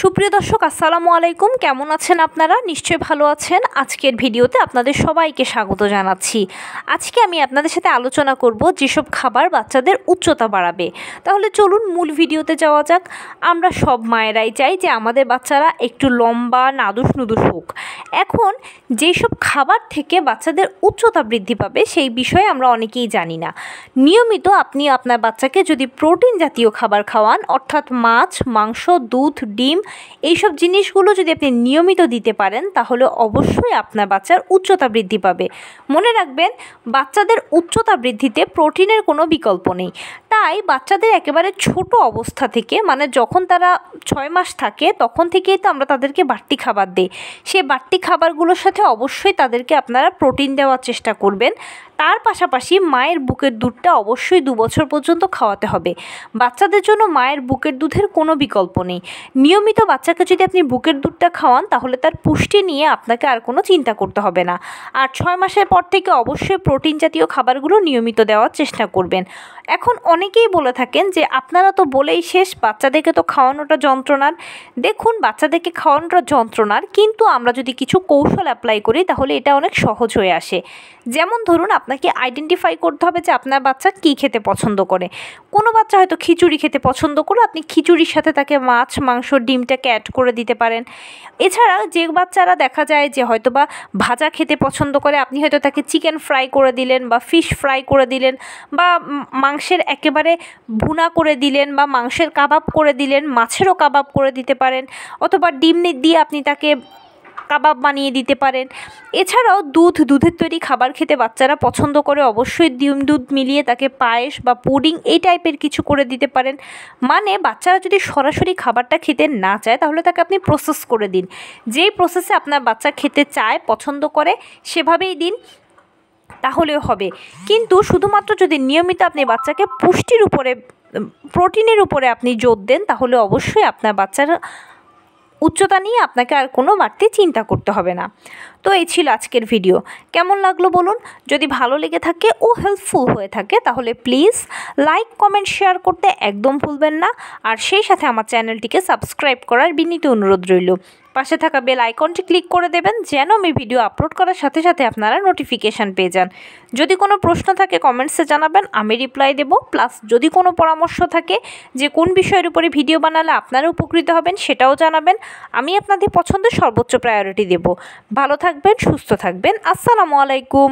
সুপ্রিয় দর্শক আসসালামু আলাইকুম, কেমন আছেন আপনারা? নিশ্চয়ই ভালো আছেন। আজকের ভিডিওতে আপনাদের সবাইকে স্বাগত জানাচ্ছি। আজকে আমি আপনাদের সাথে আলোচনা করব যেসব খাবার বাচ্চাদের উচ্চতা বাড়াবে। তাহলে চলুন মূল ভিডিওতে যাওয়া যাক। আমরা সব মায়েরাই চাই যে আমাদের বাচ্চারা একটু লম্বা নাদুস নুদুস হোক। এখন যেসব খাবার থেকে বাচ্চাদের উচ্চতা বৃদ্ধি পাবে সেই বিষয়ে আমরা অনেকেই জানি না। নিয়মিত আপনি আপনার বাচ্চাকে যদি প্রোটিন জাতীয় খাবার খাওয়ান, অর্থাৎ মাছ, মাংস, দুধ, ডিম, এইসব জিনিসগুলো যদি আপনি নিয়মিত দিতে পারেন তাহলে অবশ্যই আপনার বাচ্চার উচ্চতা বৃদ্ধি পাবে। মনে রাখবেন, বাচ্চাদের উচ্চতা বৃদ্ধিতে প্রোটিনের কোনো বিকল্প নেই। তাই বাচ্চাদের একেবারে ছোট অবস্থা থেকে, মানে যখন তারা 6 মাস থাকে তখন থেকেই তো আমরা তাদেরকে বাড়তি খাবার দিই। সেই বাড়তি খাবারগুলোর সাথে অবশ্যই তাদেরকে আপনারা প্রোটিন দেওয়ার চেষ্টা করবেন। তার পাশাপাশি মায়ের বুকের দুধটা অবশ্যই 2 বছর পর্যন্ত খাওয়াতে হবে। বাচ্চাদের জন্য মায়ের বুকের দুধের কোনো বিকল্প নেই। নিয়মিত বাচ্চাকে যদি আপনি বুকের দুধটা খাওয়ান তাহলে তার পুষ্টি নিয়ে আপনাকে আর কোনো চিন্তা করতে হবে না। আর 6 মাসের পর থেকে অবশ্যই প্রোটিন জাতীয় খাবারগুলো নিয়মিত দেওয়ার চেষ্টা করবেন। এখন অনেকেই বলে থাকেন যে আপনারা তো বলেই শেষ, বাচ্চাদেরকে তো খাওয়ানোটা যন্ত্রণার। দেখুন, বাচ্চাদেরকে খাওয়ানোটা যন্ত্রণার, কিন্তু আমরা যদি কিছু কৌশল অ্যাপ্লাই করি তাহলে এটা অনেক সহজ হয়ে আসে। যেমন ধরুন, আপনাকে আইডেন্টিফাই করতে হবে যে আপনার বাচ্চা কী খেতে পছন্দ করে। কোনো বাচ্চা হয়তো খিচুড়ি খেতে পছন্দ করে, আপনি খিচুড়ির সাথে তাকে মাছ, মাংস, ডিমটাকে অ্যাড করে দিতে পারেন। এছাড়া যে বাচ্চারা দেখা যায় যে হয়তো বা ভাজা খেতে পছন্দ করে, আপনি হয়তো তাকে চিকেন ফ্রাই করে দিলেন বা ফিশ ফ্রাই করে দিলেন বা মাংসের একেবারে ভুনা করে দিলেন বা মাংসের কাবাব করে দিলেন, মাছেরও কাবাব করে দিতে পারেন, অথবা ডিম দিয়ে আপনি তাকে কাবাব বানিয়ে দিতে পারেন। এছাড়াও দুধের তৈরি খাবার খেতে বাচ্চারা পছন্দ করে, অবশ্যই ডিম দুধ মিলিয়ে তাকে পায়েস বা পুডিং এই টাইপের কিছু করে দিতে পারেন। মানে বাচ্চারা যদি সরাসরি খাবারটা খেতে না চায় তাহলে তাকে আপনি প্রসেস করে দিন। যেই প্রসেসে আপনার বাচ্চা খেতে চায়, পছন্দ করে, সেভাবেই দিন, তাহলেও হবে। কিন্তু শুধুমাত্র যদি নিয়মিত আপনি বাচ্চাকে পুষ্টির উপরে, প্রোটিনের উপরে আপনি জোর দেন তাহলে অবশ্যই আপনার বাচ্চার উচ্চতা নিয়ে আপনাকে আর কোনো বাড়তি চিন্তা করতে হবে না। তো এই ছিল আজকের ভিডিও। কেমন লাগলো বলুন? যদি ভালো লেগে থাকে ও হেল্পফুল হয়ে থাকে তাহলে প্লিজ লাইক, কমেন্ট, শেয়ার করতে একদম ভুলবেন না। আর সেই সাথে আমার চ্যানেলটিকে সাবস্ক্রাইব করার বিনীত অনুরোধ রইল। পাশে থাকা বেল আইকনটি ক্লিক করে দেবেন যেন আমি ভিডিও আপলোড করার সাথে সাথে আপনারা নোটিফিকেশান পেয়ে যান। যদি কোনো প্রশ্ন থাকে কমেন্টসে জানাবেন, আমি রিপ্লাই দেব। প্লাস যদি কোনো পরামর্শ থাকে যে কোন বিষয়ের উপরে ভিডিও বানালে আপনারা উপকৃত হবেন সেটাও জানাবেন। আমি আপনাদের পছন্দের সর্বোচ্চ প্রায়োরিটি দেব। ভালো থাকবেন, সুস্থ থাকবেন। আসসালামু আলাইকুম।